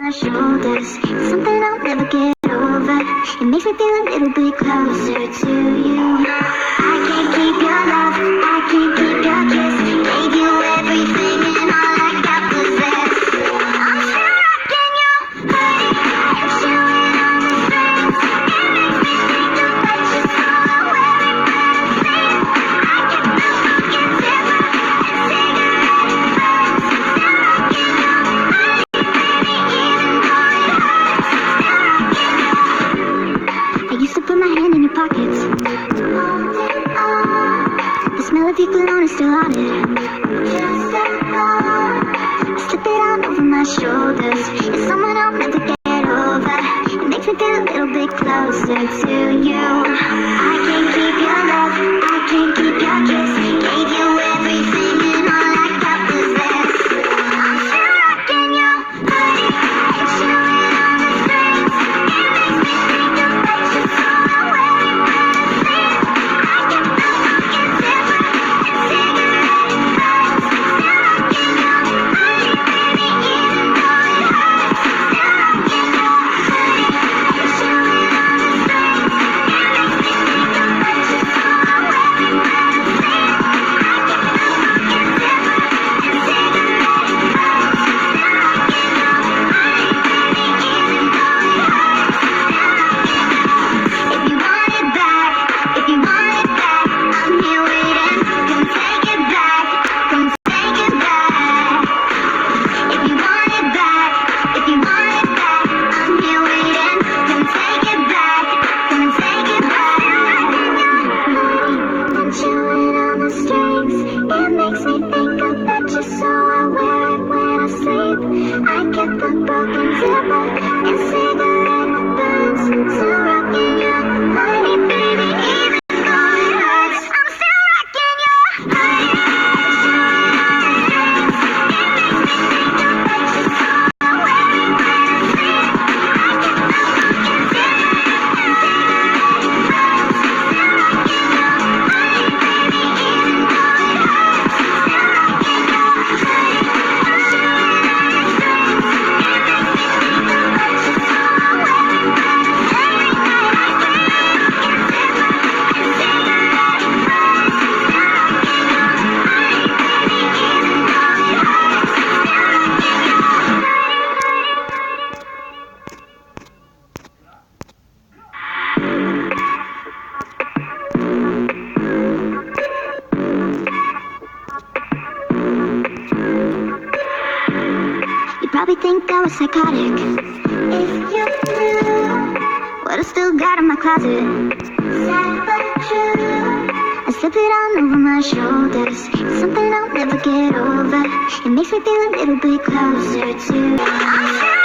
My shoulders, something I'll never get over. It makes me feel a little bit closer to you. I can't keep your love, I can't keep your kiss. Gave you everything and all I got was this. I'm still rocking your body, and chewing on the strings. It makes me think about you, so I wear it when I sleep. I get the fucking zipper and cigarette burns. Still rocking your body, baby, even though it hurts. Still rocking your. I used to put my hand in your pockets. The smell of your cologne is still on it. I slip it on over my shoulders. It's someone I'll never get over. It makes me feel a little bit closer to you. I can't keep your love, I can't keep your kiss. Gave you everything and all I got was this. I'm still rocking your body and chewing on the strings. It makes me think about you, so I wear it when I sleep. I get the fucking zipper and cigarette burns. Still rocking your body, baby, even though it hurts. Still rocking your body and chewing on the strings. It makes me think about you, so I wear it when I sleep. I get the fucking zipper and cigarette burns. Still rocking your body, baby, even though it hurts. Still rocking your. If you want it back, if you want it back, I'm here waiting. Come take it back, come take it back. If you want it back, if you want it back, I'm here waiting. Come take it back, come take it back. I'm chewing on the strings. It makes me think about you, so I wear it when I sleep. I get the broken zipper and cigarette burns. Still rocking your body, baby, even though it hurts. I'm still rocking your body, chewing on the strings. It makes me think about you, so I wear it when I sleep. I get the fucking zipper and cigarette burns. Still rocking your body, baby, even though it hurts. Still rocking your body, chewing on the strings. It makes me think about you, so I wear it when I every night I sleep. Fucking zipper and cigarette burns. Still rocking your body, baby, even though it hurts. Still rocking your You probably think I was psychotic. If you knew what I still got in my closet. Sad but true. I slip it on over my shoulders. It's something I'll never get over. It makes me feel a little bit closer to. I'm still